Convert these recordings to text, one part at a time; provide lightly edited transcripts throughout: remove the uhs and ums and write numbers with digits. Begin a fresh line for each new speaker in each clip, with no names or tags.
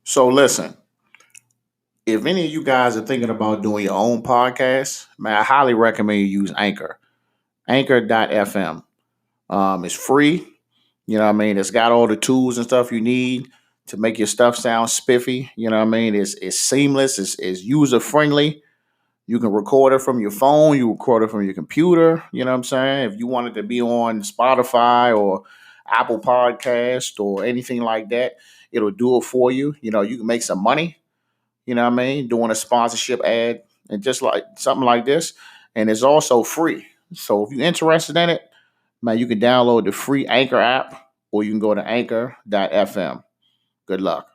So listen, if any of you guys are thinking about doing your own podcast, man, I highly recommend you use Anchor. Anchor.fm. It's free. You know what I mean? It's got all the tools and stuff you need to make your stuff sound spiffy. You know what I mean? It's seamless, it's user friendly. You can record it from your phone, you record it from your computer. You know what I'm saying? If you wanted to be on Spotify or Apple Podcast or anything like that, it'll do it for you. You know, you can make some money, you know what I mean, doing a sponsorship ad and just like something like this. And it's also free. So if you're interested in it, man, you can download the free Anchor app or you can go to anchor.fm. Good luck.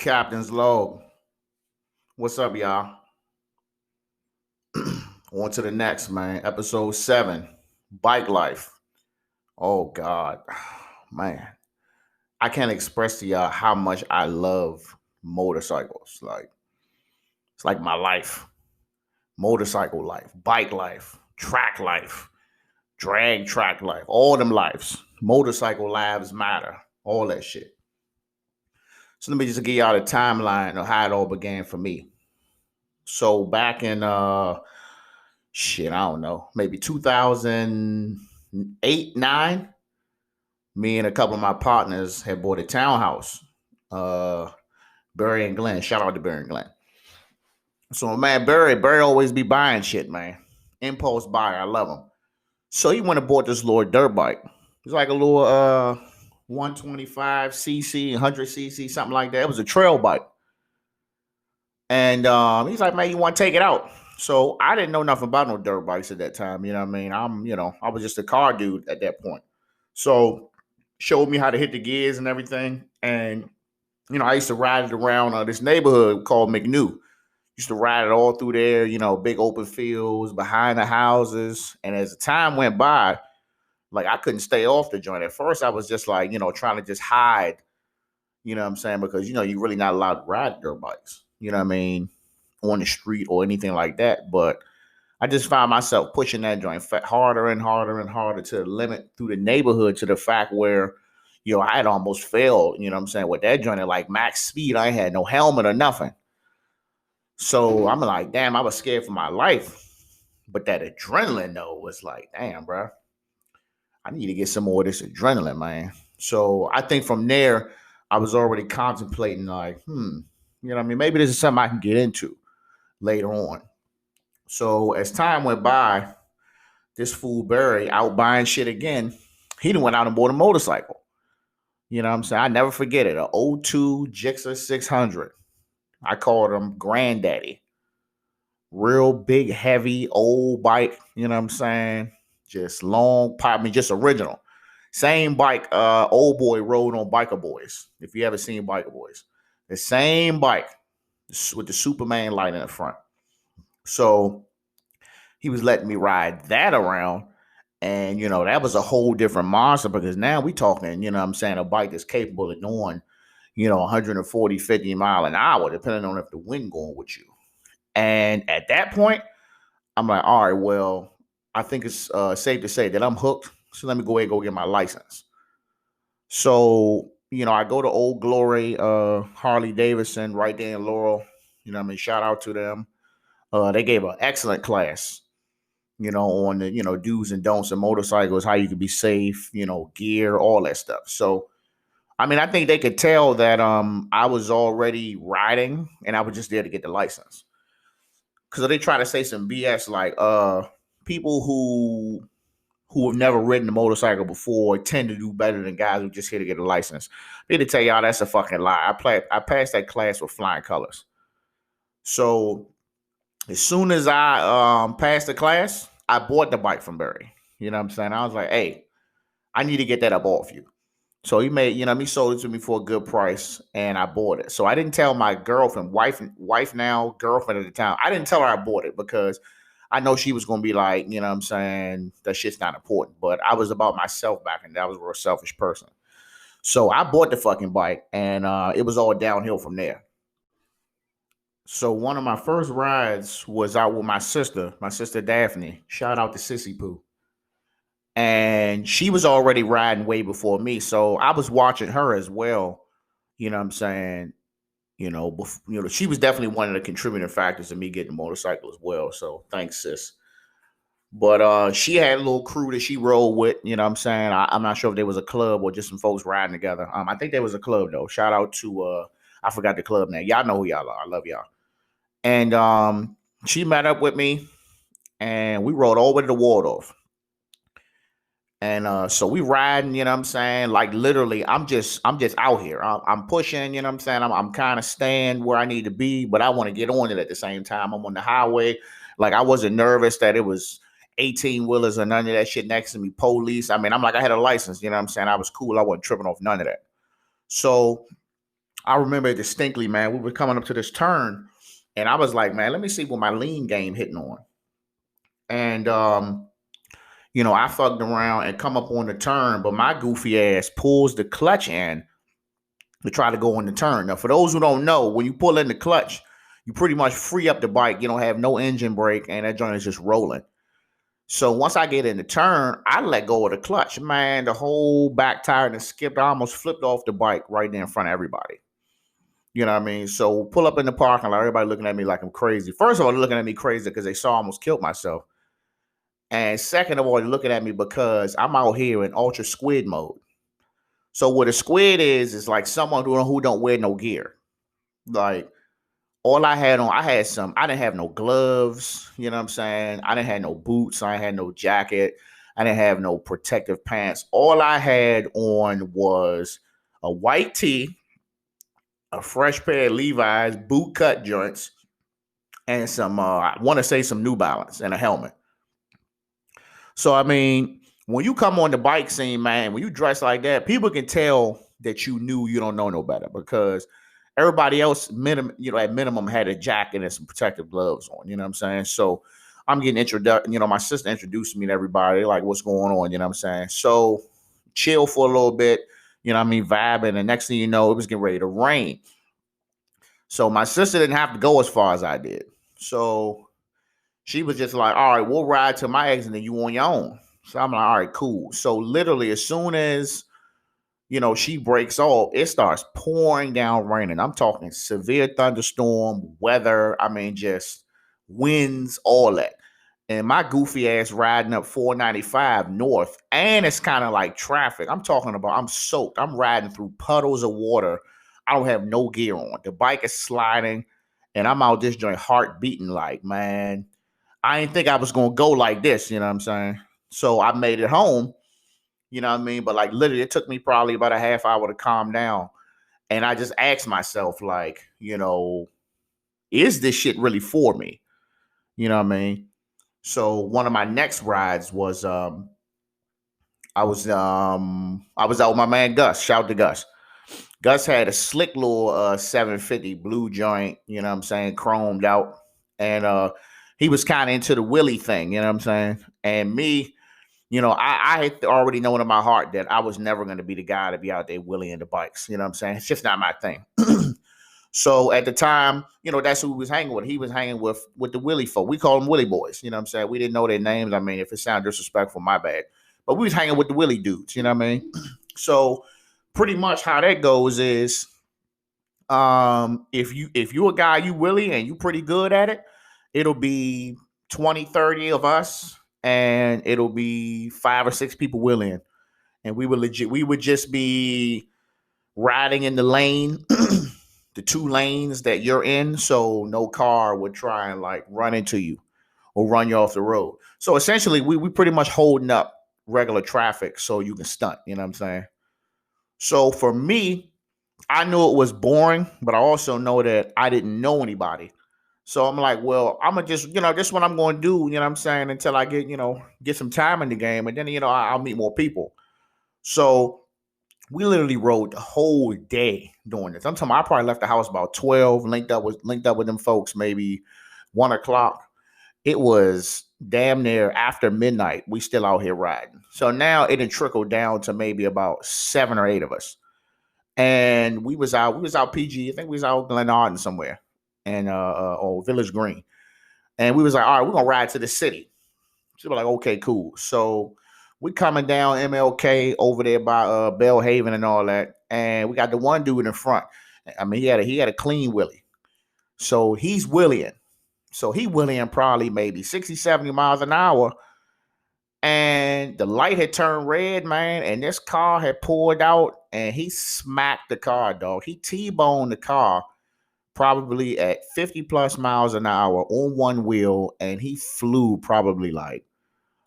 Captain's Log. What's up, y'all? On to the next, man. Episode 7, Bikelife. Oh, God. Man. I can't express to y'all how much I love motorcycles. Like, it's like my life. Motorcycle life, bike life, track life, drag track life, all them lives. Motorcycle lives matter. All that shit. So let me just give y'all the timeline of how it all began for me. So back in I don't know, maybe 2008, 9, me and a couple of my partners had bought a townhouse. Barry and Glenn. Shout out to Barry and Glenn. So man, Barry always be buying shit, man. Impulse buyer. I love him. So he went and bought this little dirt bike. It's like a little 125cc, 100cc, something like that. It was a trail bike. And he's like, man, you want to take it out? So I didn't know nothing about no dirt bikes at that time. You know what I mean? I was just a car dude at that point. So showed me how to hit the gears and everything. And, I used to ride it around this neighborhood called McNew. Used to ride it all through there, big open fields behind the houses. And as the time went by, like I couldn't stay off the joint. At first, I was just like, trying to just hide, you know what I'm saying? Because, you're really not allowed to ride dirt bikes, you know what I mean, on the street or anything like that. But I just found myself pushing that joint harder and harder and harder to the limit through the neighborhood to the fact where, I had almost failed, you know what I'm saying, with that joint at like max speed. I had no helmet or nothing. So I'm like, damn, I was scared for my life. But that adrenaline, though, was like, damn, bro, I need to get some more of this adrenaline, man. So I think from there, I was already contemplating, like, you know what I mean? Maybe this is something I can get into later on. So as time went by, this fool Barry out buying shit again. He done went out and bought a motorcycle. You know what I'm saying? I never forget it. A '02 Gixxer 600. I called him Granddaddy. Real big, heavy, old bike. You know what I'm saying? Just long pipe. I mean, just original. Same bike old boy rode on Biker Boys. If you ever seen Biker Boys. The same bike with the Superman light in the front. So he was letting me ride that around. And, that was a whole different monster because now we talking, you know what I'm saying, a bike that's capable of doing, 140, 50 mile an hour, depending on if the wind going with you. And at that point, I'm like, all right, well, I think it's safe to say that I'm hooked. So let me go ahead and go get my license. So, I go to Old Glory, Harley Davidson right there in Laurel. You know what I mean? Shout out to them. They gave an excellent class, on the, do's and don'ts of motorcycles, how you can be safe, gear, all that stuff. So, I mean, I think they could tell that I was already riding and I was just there to get the license. Because they try to say some BS like people who have never ridden a motorcycle before tend to do better than guys who just here to get a license. They to tell y'all that's a fucking lie. I passed that class with flying colors. So as soon as I passed the class, I bought the bike from Barry. You know what I'm saying? I was like, hey, I need to get that up off you. So he made, he sold it to me for a good price and I bought it. So I didn't tell my girlfriend, wife now, girlfriend at the time. I didn't tell her I bought it because I know she was gonna be like, you know what I'm saying, that shit's not important. But I was about myself back then. I was a real selfish person. So I bought the fucking bike and it was all downhill from there. So one of my first rides was out with my sister Daphne. Shout out to Sissy Pooh. And she was already riding way before me. So I was watching her as well. You know what I'm saying? She was definitely one of the contributing factors of me getting a motorcycle as well. So thanks, sis. But she had a little crew that she rode with. You know what I'm saying? I'm not sure if there was a club or just some folks riding together. I think there was a club though. Shout out to I forgot the club name. Y'all know who y'all are. I love y'all. And she met up with me and we rode all the way to the Waldorf. And so we riding, you know what I'm saying? Like literally, I'm just out here. I'm pushing, you know what I'm saying? I'm kind of staying where I need to be, but I want to get on it at the same time. I'm on the highway. Like I wasn't nervous that it was 18 wheelers or none of that shit next to me, police. I mean, I'm like, I had a license, you know what I'm saying? I was cool. I wasn't tripping off none of that. So I remember distinctly, man, we were coming up to this turn and I was like, man, let me see what my lean game hitting on. And I fucked around and come up on the turn, but my goofy ass pulls the clutch in to try to go on the turn. Now, for those who don't know, when you pull in the clutch, you pretty much free up the bike. You don't have no engine brake, and that joint is just rolling. So once I get in the turn, I let go of the clutch. Man, the whole back tire and skipped. I almost flipped off the bike right there in front of everybody. You know what I mean? So pull up in the parking lot, everybody looking at me like I'm crazy. First of all, they're looking at me crazy because they saw I almost killed myself. And second of all, they're looking at me because I'm out here in ultra squid mode. So what a squid is like someone who don't wear no gear. Like all I had on, I didn't have no gloves, you know what I'm saying? I didn't have no boots, I didn't have no jacket, I didn't have no protective pants. All I had on was a white tee, a fresh pair of Levi's boot cut joints, and some I want to say some New Balance and a helmet. So I mean, when you come on the bike scene, man, when you dress like that, people can tell that you don't know no better because everybody else at minimum had a jacket and some protective gloves on. You know what I'm saying? So I'm getting introduced. My sister introduced me to everybody, like what's going on. You know what I'm saying? So chill for a little bit. You know what I mean? Vibing, and next thing you know, it was getting ready to rain. So my sister didn't have to go as far as I did. So she was just like, all right, we'll ride to my exit and you on your own. So I'm like, all right, cool. So literally as soon as, she breaks off, it starts pouring down raining. I'm talking severe thunderstorm, weather. I mean, just winds, all that. And my goofy ass riding up 495 north. And it's kind of like traffic. I'm talking about, I'm soaked. I'm riding through puddles of water. I don't have no gear on. The bike is sliding. And I'm out this joint heart beating like, man, I didn't think I was going to go like this, you know what I'm saying? So I made it home, you know what I mean? But like literally it took me probably about a half hour to calm down. And I just asked myself like, is this shit really for me? You know what I mean? So one of my next rides was I was out with my man Gus. Shout out to Gus. Gus had a slick little 750 blue joint, you know what I'm saying, chromed out. And he was kind of into the Willie thing, you know what I'm saying? And me, I had already known in my heart that I was never going to be the guy to be out there wheeling the bikes. You know what I'm saying? It's just not my thing. So at the time, that's who he was hanging with. He was hanging with the Willie folk. We call them Willie boys. You know what I'm saying? We didn't know their names. I mean, if it sounds disrespectful, my bad. But we was hanging with the Willie dudes. You know what I mean? So pretty much how that goes is, if you a guy you Willie and you pretty good at it, it'll be 20, 30 of us, and it'll be 5 or 6 people willing. And we would just be riding in the lane, the 2 lanes that you're in, so no car would try and like run into you or run you off the road. So essentially we pretty much holding up regular traffic so you can stunt, you know what I'm saying? So for me, I knew it was boring, but I also know that I didn't know anybody. So I'm like, well, I'm gonna just, this is what I'm going to do, you know what I'm saying, until I get some time in the game, and then I'll meet more people. So we literally rode the whole day doing this. I'm talking, I probably left the house about 12, linked up with them folks maybe 1 o'clock. it was damn near after midnight. We still out here riding. So now it had trickled down to maybe about 7 or 8 of us. And we was out PG. I think we was out Glenarden somewhere, and or Village Green. And we was like, all right, we're gonna ride to the city. So we're like, okay, cool. So we coming down MLK over there by Bellhaven and all that, and we got the one dude in front. I mean, he had a clean willie. So he's willing. So he willing probably maybe 60, 70 miles an hour. And the light had turned red, man, and this car had pulled out and he smacked the car, dog. He T-boned the car probably at 50 plus miles an hour on one wheel, and he flew probably like,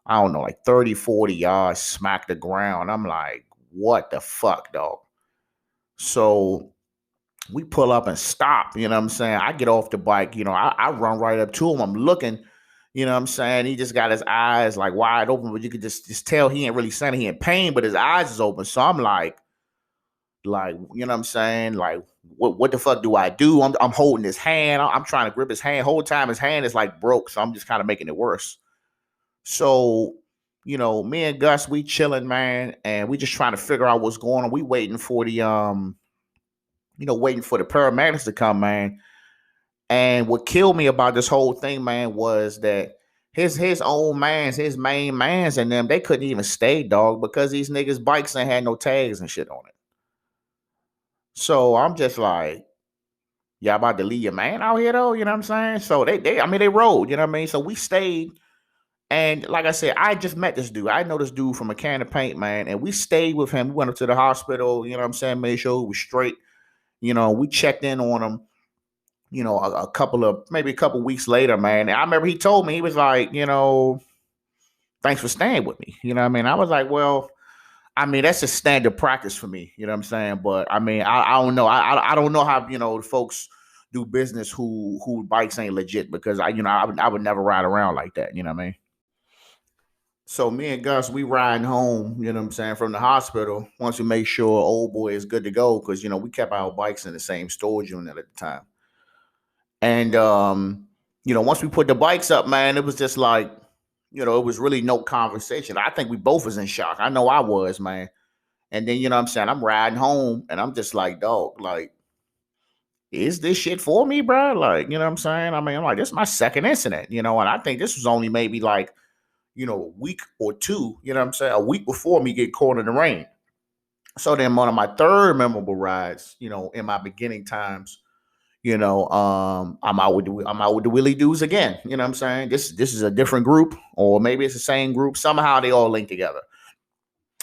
I don't know, like 30, 40 yards, smacked the ground. I'm like, what the fuck, dog? So we pull up and stop, you know what I'm saying? I get off the bike, I run right up to him. I'm looking, you know what I'm saying? He just got his eyes like wide open, but you could just tell he ain't really saying he in pain, but his eyes is open. So I'm like, you know what I'm saying? Like, what the fuck do I do? I'm holding his hand. I'm trying to grip his hand. Whole time his hand is like broke, so I'm just kind of making it worse. So, me and Gus, we chilling, man, and we just trying to figure out what's going on. We waiting for waiting for the paramedics to come, man. And what killed me about this whole thing, man, was that his old mans, his main mans and them, they couldn't even stay, dog, because these niggas' bikes ain't had no tags and shit on it. So I'm just like, y'all about to leave your man out here though, you know what I'm saying? So they rode, you know what I mean? So we stayed. And like I said, I just met this dude. I know this dude from a can of paint, man. And we stayed with him. We went up to the hospital, you know what I'm saying? Made sure he was straight. We checked in on him, maybe a couple weeks later, man. And I remember he told me, he was like, thanks for staying with me. You know what I mean? I was like, well, I mean, that's a standard practice for me. You know what I'm saying? But I mean, I don't know. I don't know how, the folks do business who bikes ain't legit, because I would never ride around like that. You know what I mean? So me and Gus, we riding home, you know what I'm saying, from the hospital once we make sure old boy is good to go, because we kept our bikes in the same storage unit at the time. And once we put the bikes up, man, it was just like, it was really no conversation. I think we both was in shock. I know I was, man. And then, what I'm saying, I'm riding home and I'm just like, dog, like, is this shit for me, bro? Like, you know what I'm saying? I mean, I'm like, this is my second incident, and I think this was only maybe like, a week or two, you know what I'm saying? A week before me get caught in the rain. So then one of my third memorable rides, in my beginning times, I'm out with the Willie dudes again. You know what I'm saying? This is a different group, or maybe it's the same group. Somehow they all link together.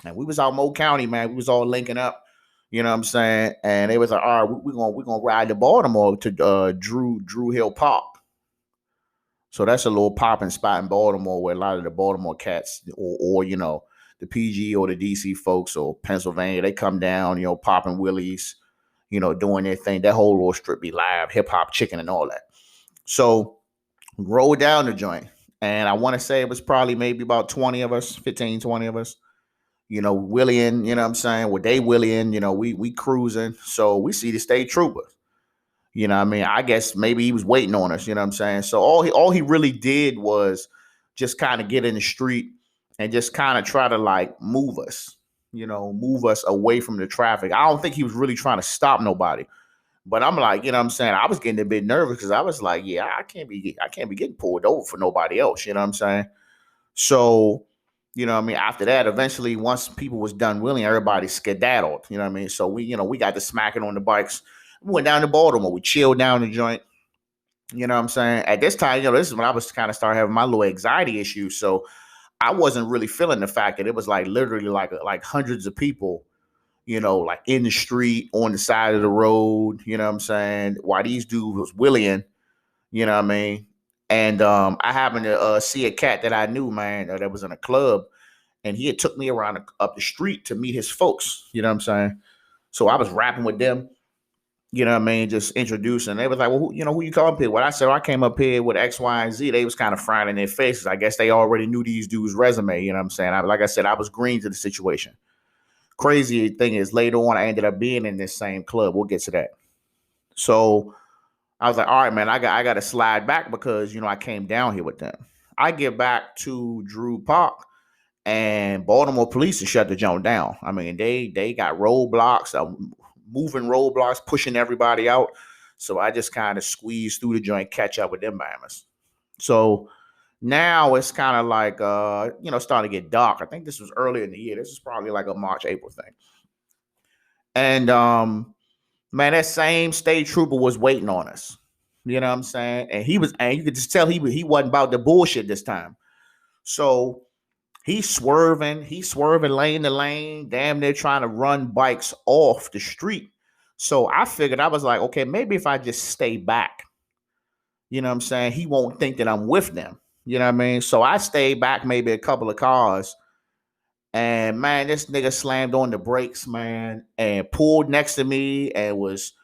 And we was out Mo County, man. We was all linking up. You know what I'm saying? And they was like, all right, we're gonna ride to Baltimore to Drew Hill Park. So that's a little popping spot in Baltimore where a lot of the Baltimore cats, or the PG or the DC folks or Pennsylvania, they come down, popping willies, doing their thing. That whole little strip be live, hip hop, chicken, and all that. So roll down the joint. And I want to say it was probably maybe about 20 of us, 15, 20 of us, Willian, you know what I'm saying? With they Willian, we cruising. So we see the state troopers. You know what I mean? I guess maybe he was waiting on us, you know what I'm saying? So all he really did was just kind of get in the street and just kind of try to like move us, move us away from the traffic. I don't think he was really trying to stop nobody. But I'm like, you know what I'm saying? I was getting a bit nervous because I was like, yeah, I can't be getting pulled over for nobody else, you know what I'm saying? So, what I mean? After that, eventually, once people was done willing, everybody skedaddled, you know what I mean? So we got to smacking on the bikes. We went down to Baltimore. We chilled down the joint. You know what I'm saying? At this time, this is when I was kind of start having my little anxiety issues. So I wasn't really feeling the fact that it was like literally like hundreds of people, like in the street, on the side of the road, you know what I'm saying? While these dudes was willing, you know what I mean? And I happened to see a cat that I knew, man, that was in a club, and he had took me around up the street to meet his folks, you know what I'm saying? So I was rapping with them, you know what I mean, just introducing. They was like, well, who you come up here with? I said, I came up here with X, Y, and Z. They was kind of frowning their faces. I guess they already knew these dudes' resume, you know what I'm saying? Like I said, I was green to the situation. Crazy thing is, later on, I ended up being in this same club. We'll get to that. So I was like, all right, man, I got to slide back because I came down here with them. I get back to Drew Park, and Baltimore police have shut the joint down. I mean, they got roadblocks, moving roadblocks, pushing everybody out. So I just kind of squeezed through the joint, catch up with them bammers. So now it's kind of like starting to get dark. I think this was earlier in the year. This is probably like a March, April thing. And man, that same state trooper was waiting on us. You know what I'm saying? And you could just tell he wasn't about the bullshit this time. So he's swerving lane to lane, damn near trying to run bikes off the street. So I figured, I was like, okay, maybe if I just stay back, he won't think that I'm with them. You know what I mean? So I stayed back maybe a couple of cars. And man, this nigga slammed on the brakes, man, and pulled next to me and was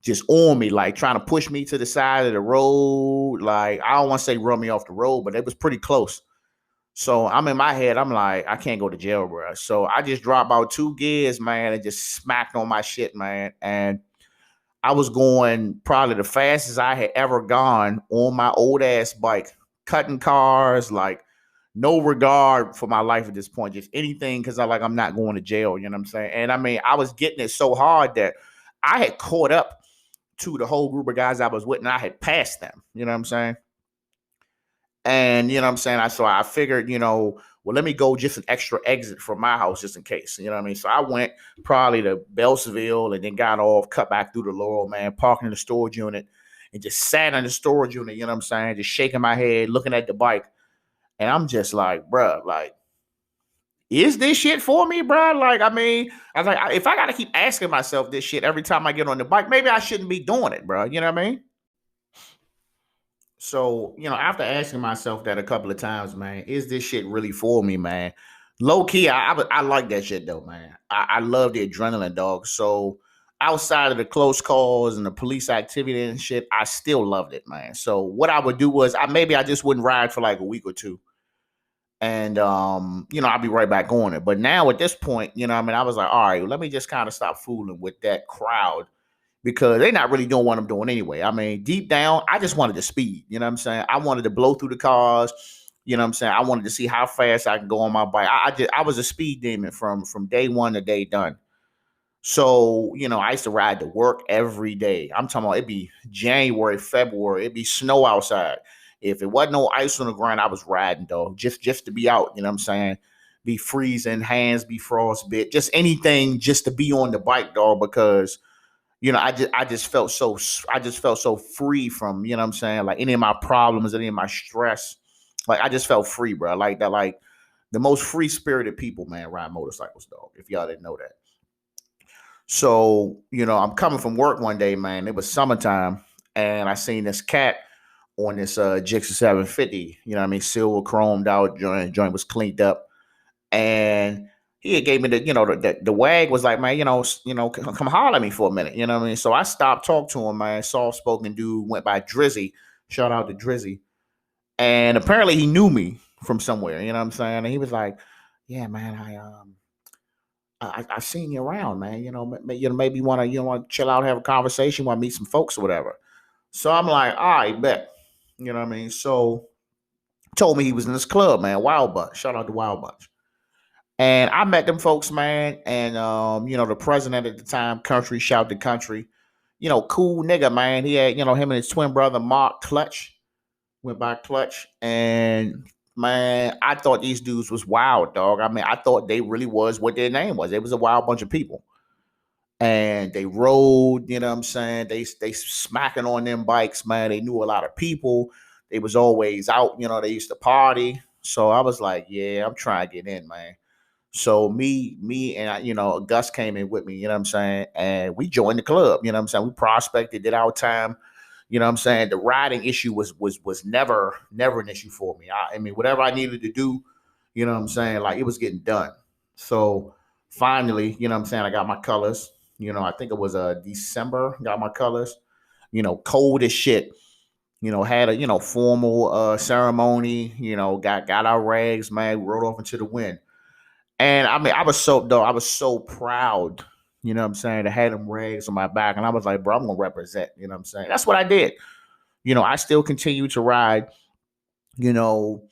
just on me, like trying to push me to the side of the road. Like, I don't want to say run me off the road, but it was pretty close. So I'm in my head, I'm like, I can't go to jail, bro. So I just dropped about 2 gears, man, and just smacked on my shit, man. And I was going probably the fastest I had ever gone on my old ass bike, cutting cars, like no regard for my life at this point, just anything, because I'm not going to jail, you know what I'm saying? And I mean, I was getting it so hard that I had caught up to the whole group of guys I was with, and I had passed them, you know what I'm saying? And you know what I'm saying? I figured, well, let me go just an extra exit from my house just in case. You know what I mean? So I went probably to Bellsville and then got off, cut back through the Laurel, man, parking in the storage unit and just sat in the storage unit, you know what I'm saying? Just shaking my head, looking at the bike. And I'm just like, bruh, like, is this shit for me, bruh? Like, I mean, I was like, if I got to keep asking myself this shit every time I get on the bike, maybe I shouldn't be doing it, bruh. You know what I mean? So, after asking myself that a couple of times, man, is this shit really for me, man? Low key, I like that shit though, man. I love the adrenaline, dog. So outside of the close calls and the police activity and shit, I still loved it, man. So what I would do was I just wouldn't ride for like a week or two. And I'll be right back on it. But now at this point, I mean, I was like, all right, let me just kind of stop fooling with that crowd because they're not really doing what I'm doing anyway. I mean, deep down, I just wanted to speed. You know what I'm saying? I wanted to blow through the cars. You know what I'm saying? I wanted to see how fast I can go on my bike. I was a speed demon from day one to day done. So, I used to ride to work every day. I'm talking about it'd be January, February, it'd be snow outside. If it wasn't no ice on the ground, I was riding, though, just to be out, you know what I'm saying? Be freezing, hands be frostbit, just anything just to be on the bike, dog, because I just felt so free from, you know what I'm saying, like any of my problems, any of my stress. Like I just felt free, bro. Like that, like the most free spirited people, man, ride motorcycles, dog. If y'all didn't know that. So, I'm coming from work one day, man. It was summertime, and I seen this cat on this Gixxer 750, you know what I mean, silver chromed out joint was cleaned up. And he had gave me the wag was like, man, come holler at me for a minute, you know what I mean? So I stopped, talked to him, man. Soft spoken dude, went by Drizzy. Shout out to Drizzy. And apparently he knew me from somewhere, you know what I'm saying? And he was like, yeah, man, I seen you around, man. Maybe want to chill out, have a conversation, want to meet some folks or whatever. So I'm like, all right, bet. You know what I mean? So told me he was in this club, man, Wild Bunch. Shout out to Wild Bunch. And I met them folks, man. And the president at the time, Country, shout to Country. Cool nigga, man. He had, him and his twin brother, Mark Clutch, went by Clutch. And man, I thought these dudes was wild, dog. I mean, I thought they really was what their name was. They was a wild bunch of people. And they rode, you know what I'm saying? They smacking on them bikes, man. They knew a lot of people. They was always out, they used to party. So I was like, yeah, I'm trying to get in, man. So me and Gus came in with me, you know what I'm saying? And we joined the club, you know what I'm saying? We prospected, did our time, you know what I'm saying? The riding issue was never an issue for me. I mean, whatever I needed to do, you know what I'm saying? Like it was getting done. So finally, you know what I'm saying? I got my colors. I think it was December, got my colors, cold as shit. Had a formal ceremony, got our rags, man, rode off into the wind. And I mean, I was so proud You know what I'm saying? I had them rags on my back, and I was like, bro, I'm gonna represent. You know what I'm saying? That's what I did. I still continue to ride. You know,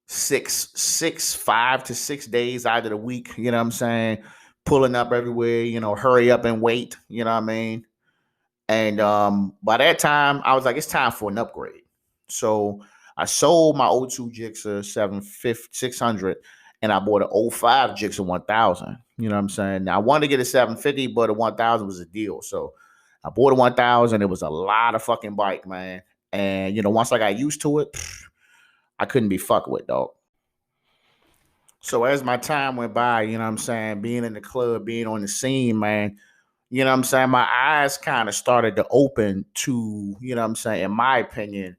5 to 6 days out of the week. You know what I'm saying? Pulling up everywhere. Hurry up and wait. You know what I mean? And by that time, I was like, it's time for an upgrade. So I sold my O2 Gixxer 600 and I bought an O5 Gixxer 1000. You know what I'm saying? Now I wanted to get a 750, but a 1000 was a deal. So I bought a 1000. It was a lot of fucking bike, man. And, once I got used to it, I couldn't be fucked with, dog. So as my time went by, you know what I'm saying, being in the club, being on the scene, man, you know what I'm saying, my eyes kind of started to open to, you know what I'm saying, in my opinion,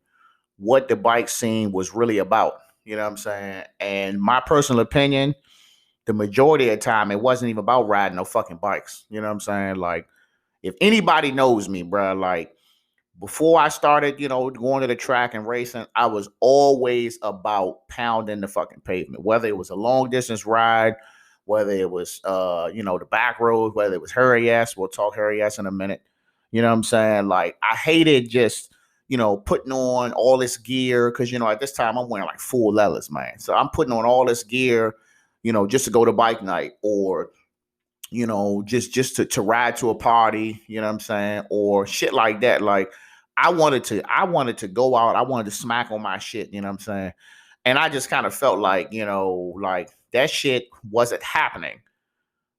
what the bike scene was really about. You know what I'm saying? And my personal opinion, the majority of the time, it wasn't even about riding no fucking bikes. You know what I'm saying? Like, if anybody knows me, bro, like, before I started, going to the track and racing, I was always about pounding the fucking pavement, whether it was a long distance ride, whether it was, the back road, whether it was Hurry S. We'll talk Hurry S in a minute. You know what I'm saying? Like, I hated just, putting on all this gear because, at this time I'm wearing like full leathers, man. So I'm putting on all this gear, just to go to bike night or, just to ride to a party, you know what I'm saying? Or shit like that. Like, I wanted to go out. I wanted to smack on my shit, you know what I'm saying? And I just kind of felt like, like that shit wasn't happening,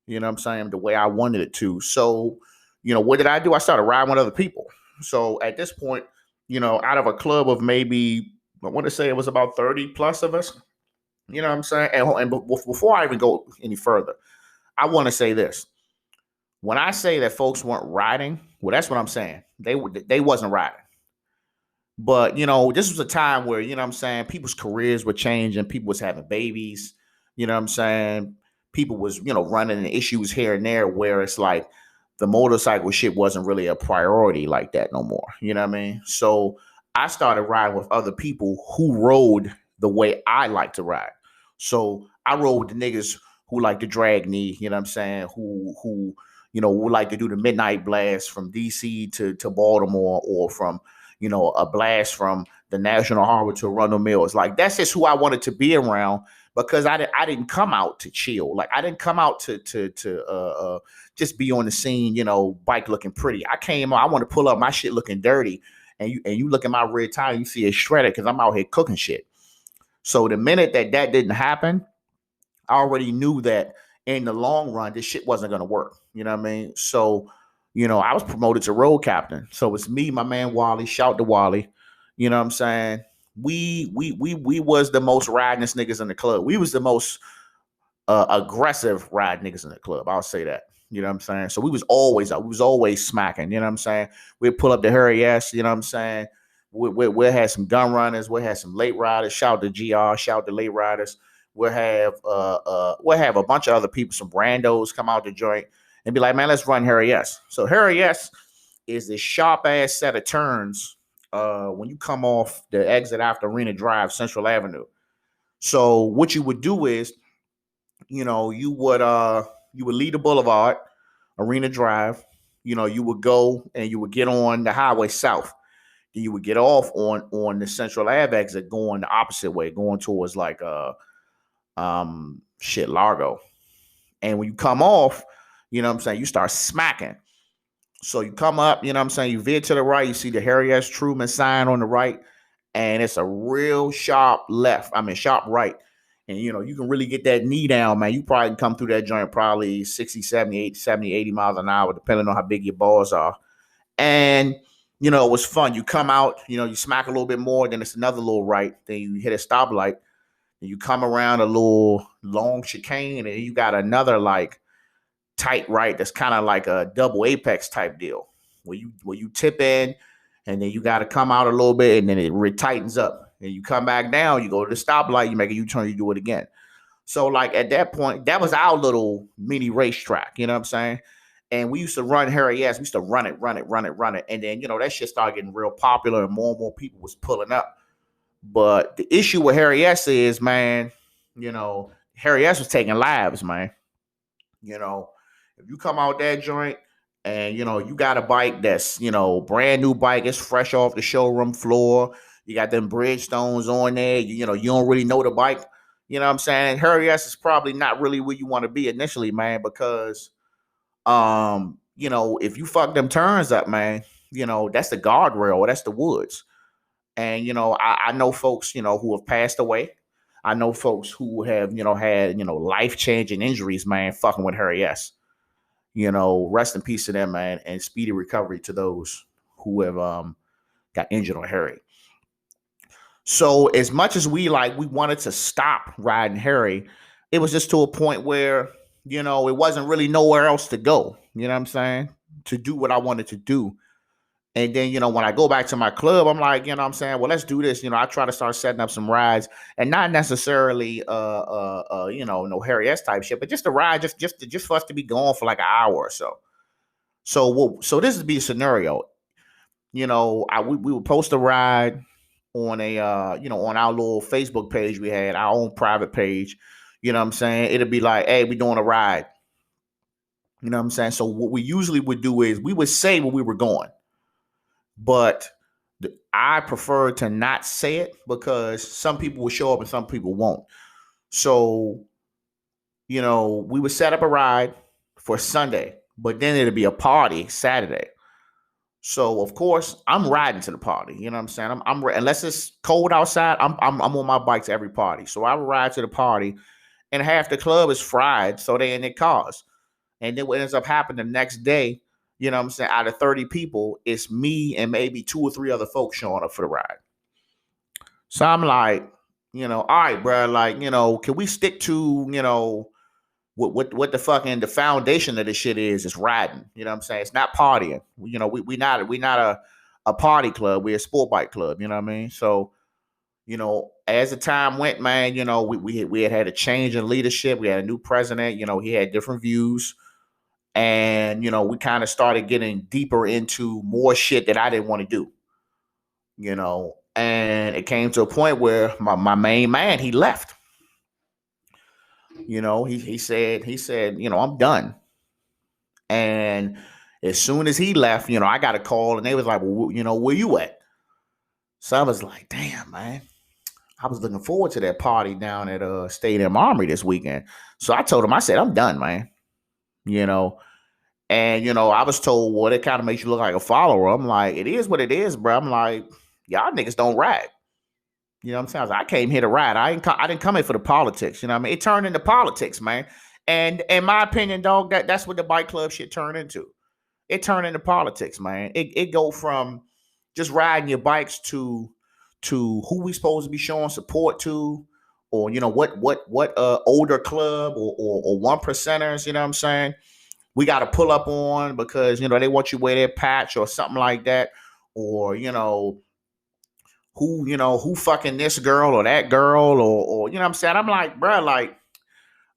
you know what I'm saying, the way I wanted it to. So, what did I do? I started riding with other people. So at this point, out of a club of maybe, I want to say it was about 30 plus of us, you know what I'm saying? And before I even go any further, I want to say this. When I say that folks weren't riding, well, that's what I'm saying. They wasn't riding. But, this was a time where, you know what I'm saying, people's careers were changing, people was having babies, you know what I'm saying? People was, running into issues here and there where it's like the motorcycle shit wasn't really a priority like that no more. You know what I mean? So I started riding with other people who rode the way I like to ride. So I rode with the niggas who like to drag knee, you know what I'm saying, who would like to do the midnight blast from DC to Baltimore, or from a blast from the National Harbor to Arundel Mills. Like, that's just who I wanted to be around, because I didn't come out to chill. Like, I didn't come out to just be on the scene, bike looking pretty. I came out, I want to pull up my shit looking dirty, and you look at my red tire, you see it shredded because I'm out here cooking shit. So the minute that didn't happen, I already knew that in the long run, this shit wasn't going to work. You know what I mean? So, I was promoted to road captain. So it's me, my man Wally. Shout to Wally. You know what I'm saying? We was the most ridingest niggas in the club. We was the most aggressive ride niggas in the club. I'll say that. You know what I'm saying? So we was always out. We was always smacking. You know what I'm saying? We'd pull up the Hurry S. You know what I'm saying? We'll have some gun runners. We'll have some late riders. Shout to GR. Shout to late riders. We'll have a bunch of other people, some brandos, come out the joint and be like, man, let's run Hurry S. So Hurry S is this sharp ass set of turns when you come off the exit after Arena Drive, Central Avenue. So what you would do is, you would lead the boulevard, Arena Drive. You would go and you would get on the highway south. Then you would get off on the Central Ave exit, going the opposite way, going towards like Largo. And when you come off, you know what I'm saying, you start smacking. So you come up, you know what I'm saying, you veer to the right, you see the Harry S. Truman sign on the right, and it's a real sharp sharp right. And, you can really get that knee down, man. You probably can come through that joint probably 60, 70, 80 miles an hour, depending on how big your balls are. And, it was fun. You come out, you smack a little bit more, then it's another little right. Then you hit a stoplight, and you come around a little long chicane, and you got another like tight right that's kind of like a double apex type deal where you tip in, and then you got to come out a little bit, and then it tightens up, and you come back down, you go to the stoplight, you make a U-turn, you do it again. So like at that point, that was our little mini racetrack, you know what I'm saying? And we used to run Harry S. We used to run it. And then, that shit started getting real popular, and more people was pulling up. But the issue with Harry S is, man, Harry S was taking lives, man. If you come out that joint and you got a bike that's brand new bike, it's fresh off the showroom floor. You got them Bridgestones on there. You don't really know the bike. You know what I'm saying? Harry S is probably not really where you want to be initially, man, because if you fuck them turns up, man, that's the guardrail or that's the woods. And I know folks, who have passed away. I know folks who have, had, life changing injuries, man, fucking with Harry S. Rest in peace to them, man, and speedy recovery to those who have got injured on Harry. So as much as we wanted to stop riding Harry, it was just to a point where, it wasn't really nowhere else to go. You know what I'm saying? To do what I wanted to do. And then, when I go back to my club, I'm like, what I'm saying, well, let's do this. I try to start setting up some rides, and not necessarily no Harry S type shit, but just a ride, just for us to be gone for like an hour or so. So this would be a scenario. We would post a ride on a on our little Facebook page. We had our own private page. You know what I'm saying? It'd be like, hey, we doing a ride. You know what I'm saying? So what we usually would do is we would say where we were going. But I prefer to not say it because some people will show up and some people won't. So, we would set up a ride for Sunday, but then it'd be a party Saturday. So of course I'm riding to the party. You know what I'm saying? I'm unless it's cold outside, I'm on my bike to every party. So I would ride to the party, and half the club is fried, so they in their cars. And then what ends up happening the next day, you know what I'm saying, out of 30 people, it's me and maybe 2 or 3 other folks showing up for the ride. So I'm like, all right, bro, like, can we stick to, what the fucking the foundation of this shit is riding. You know what I'm saying? It's not partying. We not a party club. We're a sport bike club. You know what I mean? So, as the time went, man, we had a change in leadership. We had a new president. He had different views. And, we kind of started getting deeper into more shit that I didn't want to do. And it came to a point where my main man, he left. He said, I'm done. And as soon as he left, I got a call and they was like, well, where you at? So I was like, damn, man. I was looking forward to that party down at Stadium Armory this weekend. So I told him, I said, I'm done, man. And, I was told, well, it kind of makes you look like a follower. I'm like, it is what it is, bro. I'm like, y'all niggas don't ride. You know what I'm saying? I came here to ride. I didn't come here for the politics. You know what I mean? It turned into politics, man. And in my opinion, dog, that's what the bike club shit turned into. It turned into politics, man. It go from just riding your bikes to who we supposed to be showing support to, or what older club or one percenters, you know what I'm saying? We got to pull up on because they want you to wear their patch or something like that, or who fucking this girl or that girl or you know what I'm saying? I'm like, bro, like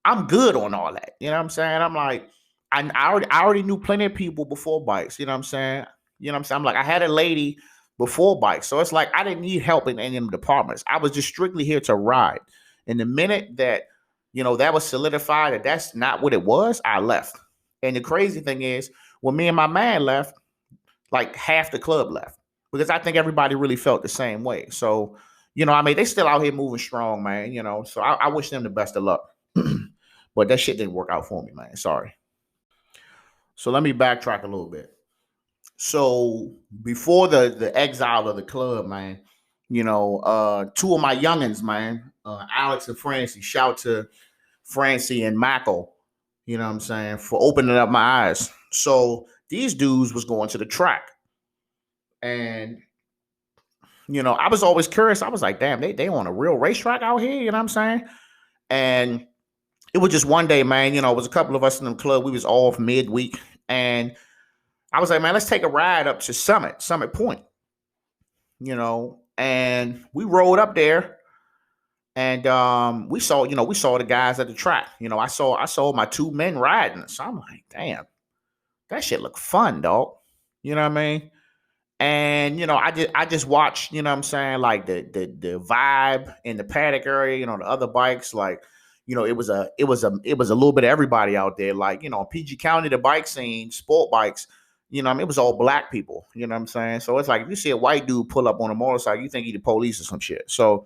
I'm good on all that. You know what I'm saying? I'm like, I already knew plenty of people before bikes. You know what I'm saying? You know what I'm saying? I'm like, I had a lady before bikes, so it's like I didn't need help in any of them departments. I was just strictly here to ride. And the minute that that was solidified that that's not what it was, I left. And the crazy thing is, when me and my man left, like half the club left because I think everybody really felt the same way. So, I mean, they still out here moving strong, man. So I wish them the best of luck. But that shit didn't work out for me, man. Sorry. So let me backtrack a little bit. So before the exile of the club, man, 2 of my youngins, man, Alex and Francie, shout to Francie and Mako, you know what I'm saying, for opening up my eyes. So these dudes was going to the track. And, I was always curious. I was like, damn, they on a real racetrack out here, you know what I'm saying? And it was just one day, man, it was a couple of us in the club. We was off midweek. And I was like, man, let's take a ride up to Summit Point, and we rode up there. And we saw the guys at the track. I saw my 2 men riding. So I'm like, damn, that shit look fun, dog. You know what I mean? And I just watched, you know what I'm saying, like the vibe in the paddock area, the other bikes, like, it was a little bit of everybody out there. Like, PG County, the bike scene, sport bikes, it was all black people. You know what I'm saying? So it's like if you see a white dude pull up on a motorcycle, you think he the police or some shit. So,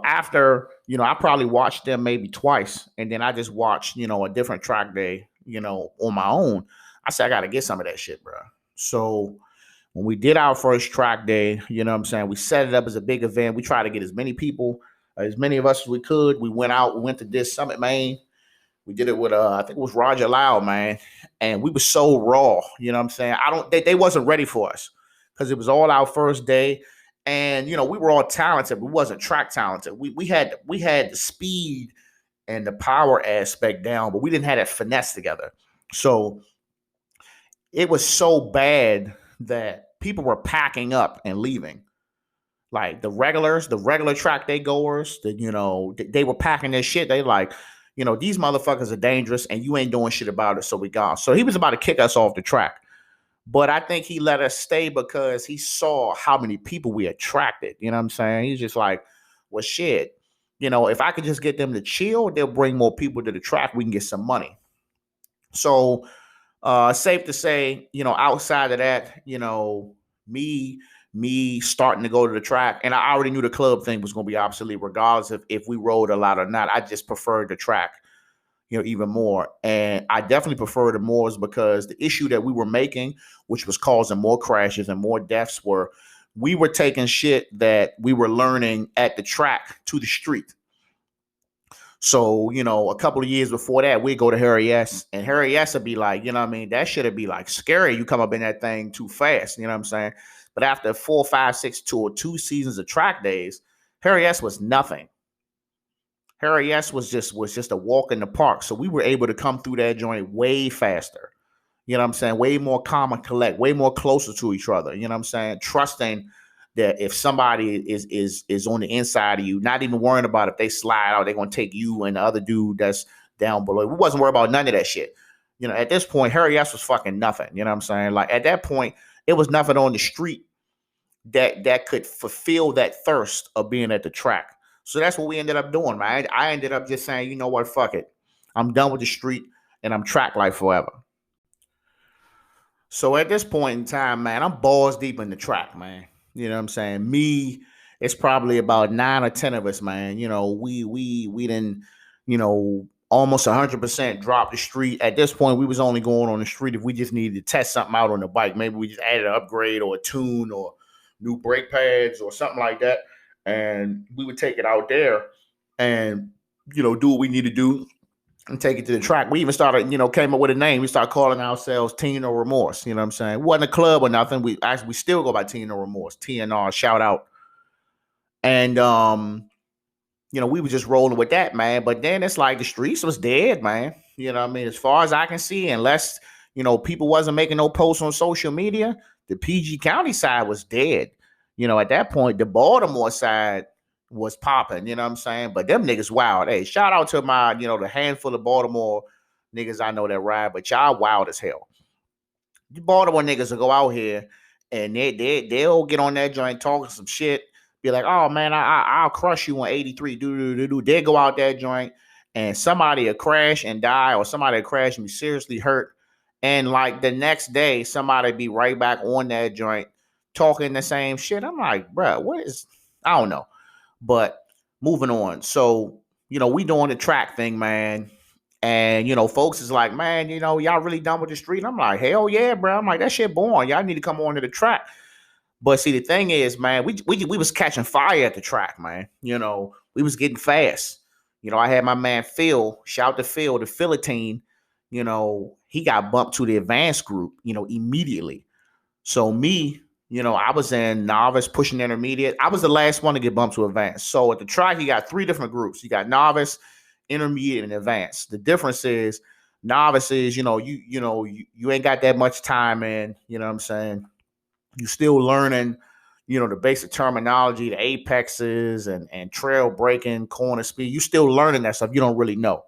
after, I probably watched them maybe twice, and then I just watched, a different track day, on my own. I said, I got to get some of that shit, bro. So when we did our first track day, you know what I'm saying, we set it up as a big event. We tried to get as many people, as many of us as we could. We went out, we went to this Summit, Maine. We did it with I think it was Roger Lau, man. And we were so raw, you know what I'm saying? They wasn't ready for us because it was all our first day. And we were all talented. We wasn't track talented. We had the speed and the power aspect down, but we didn't have that finesse together. So it was so bad that people were packing up and leaving. Like the regular track day goers, they were packing their shit. They like, these motherfuckers are dangerous and you ain't doing shit about it. So we gone. So he was about to kick us off the track. But I think he let us stay because he saw how many people we attracted. You know what I'm saying? He's just like, well, shit. If I could just get them to chill, they'll bring more people to the track. We can get some money. So safe to say, outside of that, me starting to go to the track, and I already knew the club thing was going to be obsolete regardless if we rode a lot or not. I just preferred the track, even more. And I definitely prefer the Moors because the issue that we were making, which was causing more crashes and more deaths, we were taking shit that we were learning at the track to the street. So, a couple of years before that, we'd go to Harry S. And Harry S. would be like, that should be like scary. You come up in that thing too fast. You know what I'm saying? But after 4, 5, 6, 2 seasons of track days, Harry S. was nothing. Harry S. was just a walk in the park. So we were able to come through that joint way faster. You know what I'm saying? Way more calm and collect, way more closer to each other. You know what I'm saying? Trusting that if somebody is on the inside of you, not even worrying about if they slide out, they're gonna take you and the other dude that's down below. We wasn't worried about none of that shit. At this point, Harry S. was fucking nothing. You know what I'm saying? Like at that point, it was nothing on the street that could fulfill that thirst of being at the track. So that's what we ended up doing, man. I ended up just saying, you know what, fuck it. I'm done with the street and I'm track life forever. So at this point in time, man, I'm balls deep in the track, man. You know what I'm saying? It's probably about 9 or 10 of us, man. We didn't, almost 100% drop the street. At this point, we was only going on the street if we just needed to test something out on the bike. Maybe we just added an upgrade or a tune or new brake pads or something like that. And we would take it out there and, do what we need to do and take it to the track. We even started, came up with a name. We started calling ourselves Teen No Remorse. You know what I'm saying? It wasn't a club or nothing. We still go by Teen No Remorse. TNR, shout out. And we were just rolling with that, man. But then it's like the streets was dead, man. You know what I mean? As far as I can see, unless, people wasn't making no posts on social media, the PG County side was dead. At that point, the Baltimore side was popping, you know what I'm saying? But them niggas wild. Hey, shout out to my, the handful of Baltimore niggas I know that ride, but y'all wild as hell. The Baltimore niggas will go out here and they'll get on that joint talking some shit, be like, oh man, I'll crush you on 83. They go out that joint and somebody will crash and die, or somebody will crash and be seriously hurt. And like the next day, somebody be right back on that joint talking the same shit. I'm like, bro, I don't know. But moving on. So, we doing the track thing, man. And, folks is like, man, y'all really done with the street? I'm like, hell yeah, bro. I'm like, that shit boring. Y'all need to come on to the track. But see, the thing is, man, we was catching fire at the track, man. We was getting fast. I had my man Phil, shout to Phil, the Philippine, he got bumped to the advanced group, immediately. So me, I was in novice, pushing intermediate. I was the last one to get bumped to advanced. So at the track, you got 3 different groups. You got novice, intermediate, and advanced. The difference is novice is, you ain't got that much time in, you know what I'm saying? You still learning, the basic terminology, the apexes and trail braking, corner speed. You still learning that stuff. You don't really know.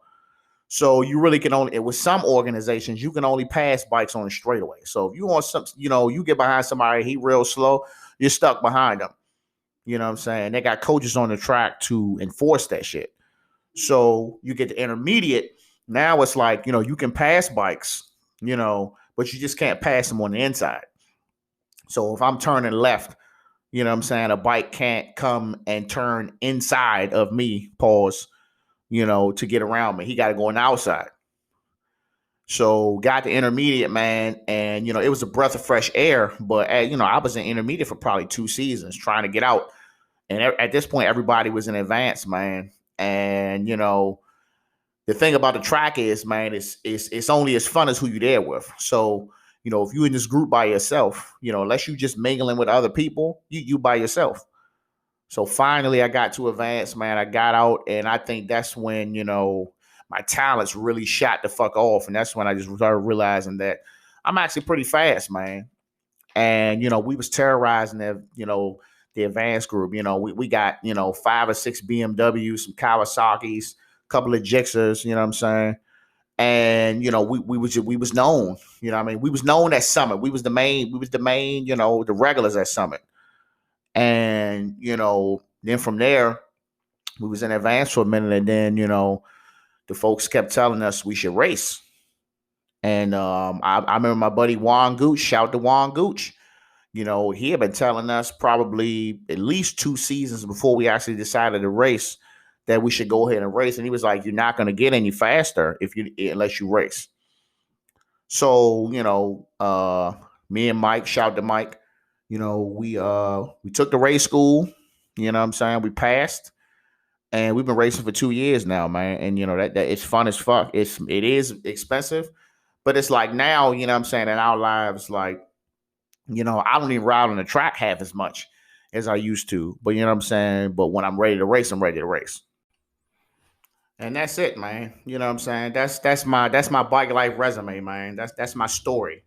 So you really can only, with some organizations, you can only pass bikes on the straightaway. So if you want some, you get behind somebody, he real slow, you're stuck behind them. You know what I'm saying? They got coaches on the track to enforce that shit. So you get the intermediate. Now it's like, you can pass bikes, but you just can't pass them on the inside. So if I'm turning left, what I'm saying, a bike can't come and turn inside of me, pause, to get around me. He got to go on the outside. So got the intermediate, man, and it was a breath of fresh air. But I was in intermediate for probably 2 seasons trying to get out, and at this point, everybody was in advance, man. And the thing about the track is, man, it's only as fun as who you there with. So if you in this group by yourself, unless you just mingling with other people, you by yourself. So finally, I got to advance, man. I got out, and I think that's when my talents really shot the fuck off, and that's when I just started realizing that I'm actually pretty fast, man. And we was terrorizing the advanced group. We got 5 or 6 BMWs, some Kawasaki's, a couple of Gixxers. You know what I'm saying? And we was known. What I mean, we was known at Summit. We was the main. We was the main. The regulars at Summit. And then from there, we was in advance for a minute, and then the folks kept telling us we should race. And I remember my buddy Juan Gooch, shout to Juan Gooch. He had been telling us probably at least 2 seasons before we actually decided to race that we should go ahead and race. And he was like, "You're not going to get any faster unless you race." So me and Mike, shout to Mike. We took the race school. You know what I'm saying? We passed, and we've been racing for 2 years now, man. And that it's fun as fuck. It is expensive, but it's like now, what I'm saying, in our lives, like, I don't even ride on the track half as much as I used to. But you know what I'm saying? But when I'm ready to race, I'm ready to race. And that's it, man. You know what I'm saying? That's my bike life resume, man. That's my story.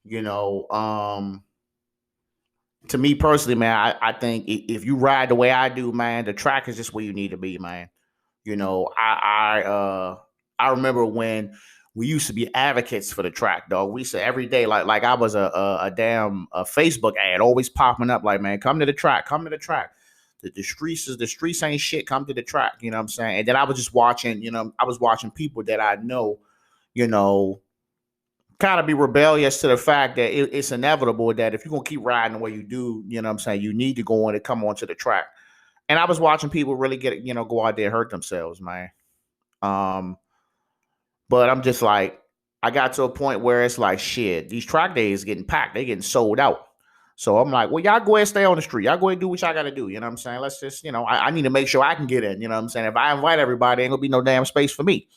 You know, to me personally, man, I think if you ride the way I do, man, the track is just where you need to be, man. I remember when we used to be advocates for the track, dog. We used to every day, like I was a damn Facebook ad always popping up, like, man, come to the track, come to the track. The streets ain't shit. Come to the track, you know what I'm saying? And then I was just watching, I was watching people that I know, you know, kind of be rebellious to the fact that it's inevitable that if you're gonna keep riding the way you do, you know what I'm saying, you need to go on and come onto the track. And I was watching people really go out there and hurt themselves, man. Um, but I'm just like, I got to a point where it's like, shit, these track days getting packed, they getting sold out. So I'm like, well, y'all go ahead and stay on the street. Y'all go ahead and do what y'all got to do. You know what I'm saying? Let's just, I need to make sure I can get in. You know what I'm saying? If I invite everybody, ain't gonna be no damn space for me.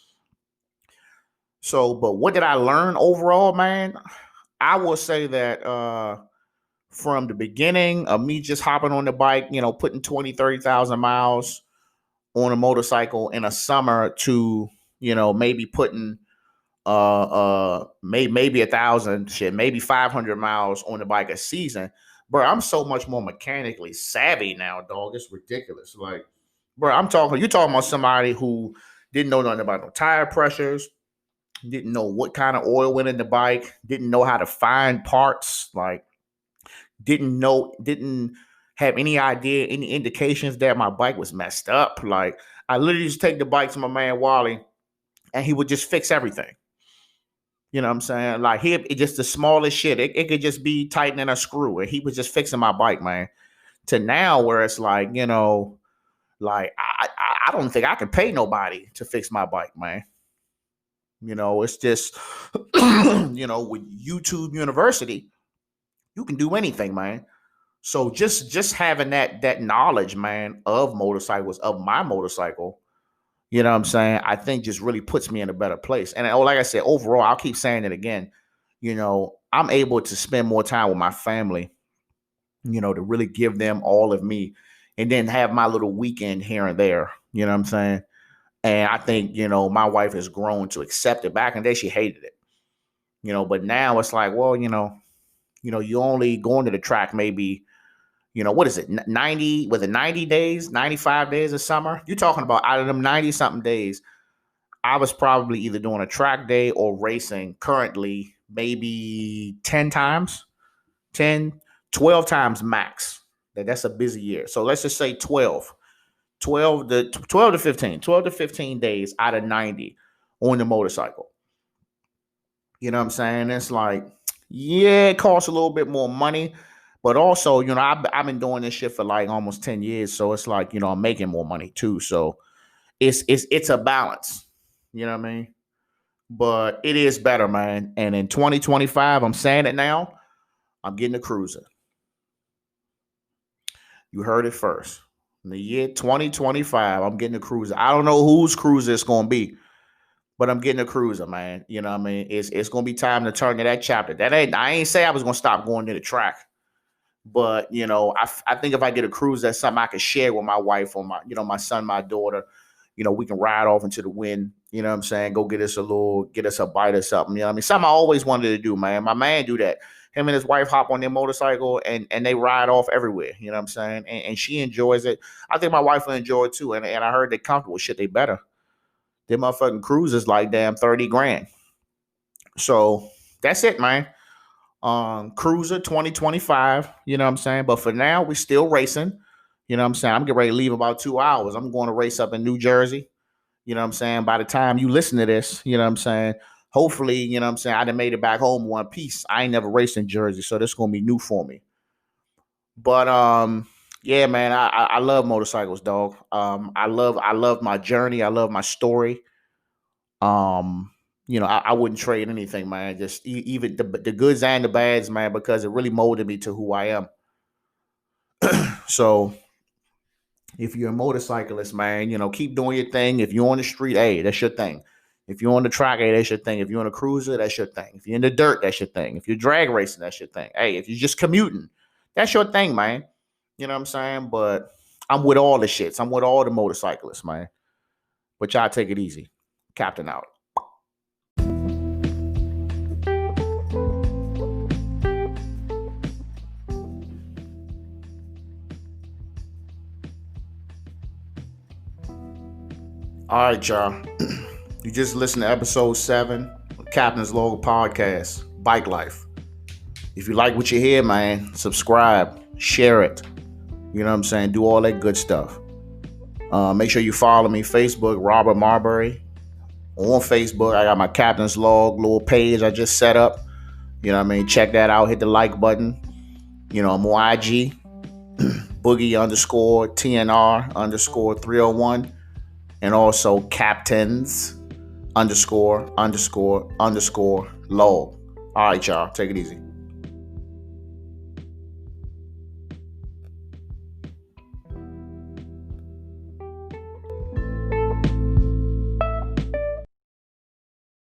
So, but what did I learn overall, man? I will say that from the beginning of me just hopping on the bike, putting 20, 30,000 miles on a motorcycle in a summer to, maybe putting maybe 1,000, shit, maybe 500 miles on the bike a season. Bro, I'm so much more mechanically savvy now, dog. It's ridiculous. Like, bro, you're talking about somebody who didn't know nothing about no tire pressures, didn't know what kind of oil went in the bike, didn't know how to find parts, like didn't have any idea, any indications that my bike was messed up. Like, I literally just take the bike to my man Wally, and he would just fix everything. You know what I'm saying? Like, it just the smallest shit. It could just be tightening a screw, and he was just fixing my bike, man. To now where it's like, like I don't think I could pay nobody to fix my bike, man. It's just, with YouTube University, you can do anything, man. So just having that knowledge, man, of motorcycles, of my motorcycle, you know what I'm saying, I think just really puts me in a better place. And like I said, overall, I'll keep saying it again, I'm able to spend more time with my family, to really give them all of me, and then have my little weekend here and there, you know what I'm saying? And I think, my wife has grown to accept it. Back in the day, she hated it, but now it's like, well, you only going to the track maybe, what is it? 90, was it 90 days, 95 days of summer? You're talking about out of them 90 something days, I was probably either doing a track day or racing currently maybe 10 times, 10, 12 times max. That's a busy year. So let's just say 12. 12 to 15 days out of 90 on the motorcycle. You know what I'm saying? It's like, yeah, it costs a little bit more money, but also, I've been doing this shit for like almost 10 years. So it's like, I'm making more money too. So it's a balance. You know what I mean? But it is better, man. And in 2025, I'm saying it now, I'm getting a cruiser. You heard it first. In the year 2025, I'm getting a cruiser. I don't know whose cruiser it's going to be, but I'm getting a cruiser, man. You know what I mean? It's going to be time to turn to that chapter. I ain't say I was going to stop going to the track. But, I think if I get a cruiser, that's something I can share with my wife or my son, my daughter. We can ride off into the wind. You know what I'm saying? Go get us a bite or something. You know what I mean? Something I always wanted to do, man. My man do that. Him and his wife hop on their motorcycle and they ride off everywhere. You know what I'm saying? And she enjoys it. I think my wife will enjoy it too. And I heard they're comfortable. Shit, they better. Them motherfucking cruisers like damn 30 grand. So that's it, man. Cruiser 2025. You know what I'm saying? But for now, we still racing. You know what I'm saying? I'm getting ready to leave about 2 hours. I'm going to race up in New Jersey. You know what I'm saying? By the time you listen to this, you know what I'm saying? Hopefully, you know what I'm saying, I done made it back home in one piece. I ain't never raced in Jersey, so this is gonna be new for me. But yeah, man, I love motorcycles, dog. I love my journey. I love my story. Um, I wouldn't trade anything, man. Just even the goods and the bads, man, because it really molded me to who I am. So if you're a motorcyclist, man, keep doing your thing. If you're on the street, hey, that's your thing. If you're on the track, hey, that's your thing. If you're on a cruiser, that's your thing. If you're in the dirt, that's your thing. If you're drag racing, that's your thing. Hey, if you're just commuting, that's your thing, man. You know what I'm saying? But I'm with all the shits. I'm with all the motorcyclists, man. But y'all take it easy. Captain out. All right, y'all. You just listened to episode 7 of Captain's Log Podcast, Bike Life. If you like what you hear, man, subscribe, share it. You know what I'm saying? Do all that good stuff. Make sure you follow me, Facebook, Robert Marbury. On Facebook, I got my Captain's Log little page I just set up. You know what I mean? Check that out. Hit the like button. I'm on IG, Boogie _ TNR _ 301. And also Captains _ log. All right, y'all. Take it easy.